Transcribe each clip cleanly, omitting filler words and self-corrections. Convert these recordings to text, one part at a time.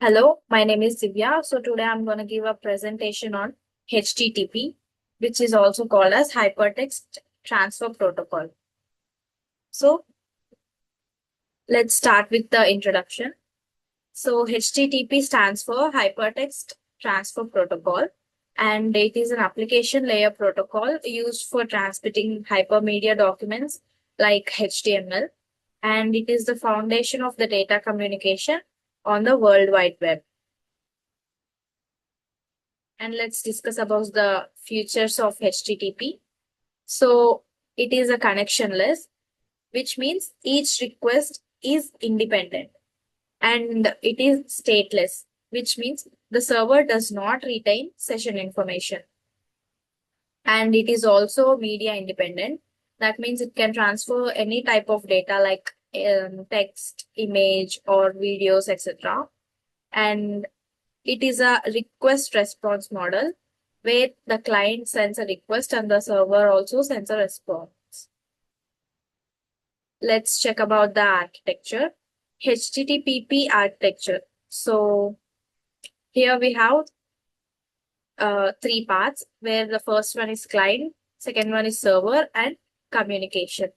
Hello, my name is Divya. So today I'm going to give a presentation on HTTP, which is also called as Hypertext Transfer Protocol. So let's start with the introduction. So HTTP stands for Hypertext Transfer Protocol, and it is an application layer protocol used for transmitting hypermedia documents like HTML, and it is the foundation of the data communication on the World Wide Web. And let's discuss about the features of HTTP. So it is a connectionless, which means each request is independent, and it is stateless, which means the server does not retain session information. And it is also media independent. That means it can transfer any type of data like text, image, or videos, etc. And it is a request response model where the client sends a request and the server also sends a response. Let's check about the architecture. HTTP architecture. So here we have three parts where the first one is client, second one is server, and communication.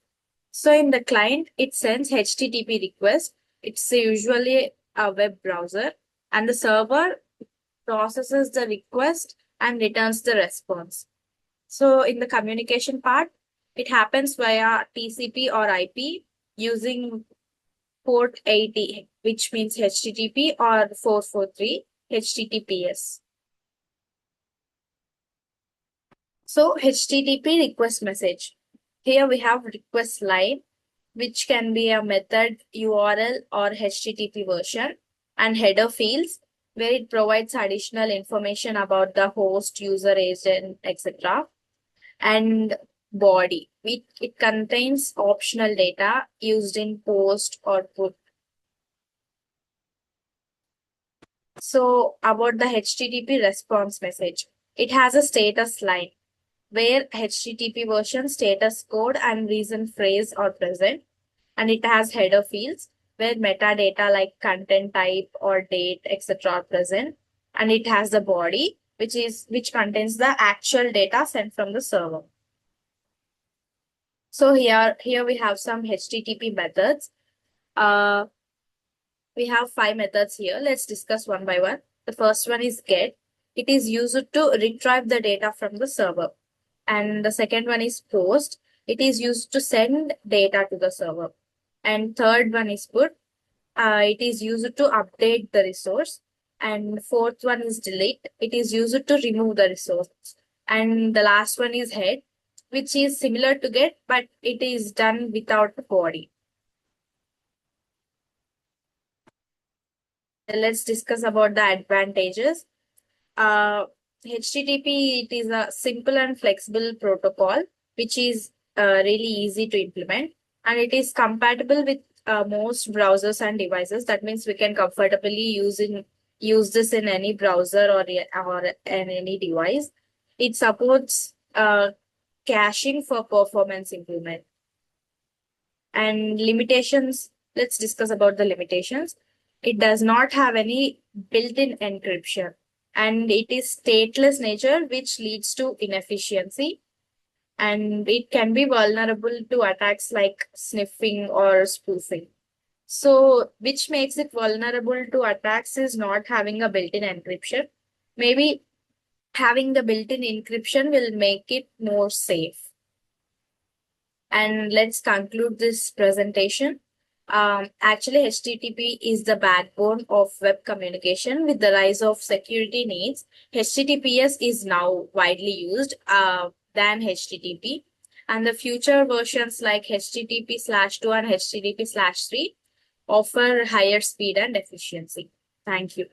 So in the client, it sends HTTP request. It's usually a web browser, and the server processes the request and returns the response. So in the communication part, it happens via TCP or IP using port 80, which means HTTP, or 443 HTTPS. So HTTP request message. Here we have request line, which can be a method, URL, or HTTP version, and header fields, where it provides additional information about the host, user, agent, etc. And body, it contains optional data used in post or put. So about the HTTP response message, it has a status line where HTTP version, status code, and reason phrase are present, and it has header fields where metadata like content type or date, etc. are present, and it has the body, which contains the actual data sent from the server. So here we have some HTTP methods. Uh, we have 5 methods here. Let's discuss one by one. The first one is get. It is used to retrieve the data from the server. And the second one is post. It is used to send data to the server. And third one is put. It is used to update the resource. And fourth one is delete. It is used to remove the resource. And the last one is head, which is similar to get, but it is done without the body. Let's discuss about the advantages. HTTP, it is a simple and flexible protocol, which is really easy to implement, and it is compatible with most browsers and devices. That means we can comfortably use this in any browser or in any device. It supports caching for performance improvement. And limitations, let's discuss about the limitations. It does not have any built-in encryption, and it is stateless nature, which leads to inefficiency, and it can be vulnerable to attacks like sniffing or spoofing. So which makes it vulnerable to attacks is not having a built-in encryption. Maybe having the built-in encryption will make it more safe. And let's conclude this presentation. Actually, HTTP is the backbone of web communication. With the rise of security needs, HTTPS is now widely used than HTTP. And the future versions like HTTP/2 and HTTP/3 offer higher speed and efficiency. Thank you.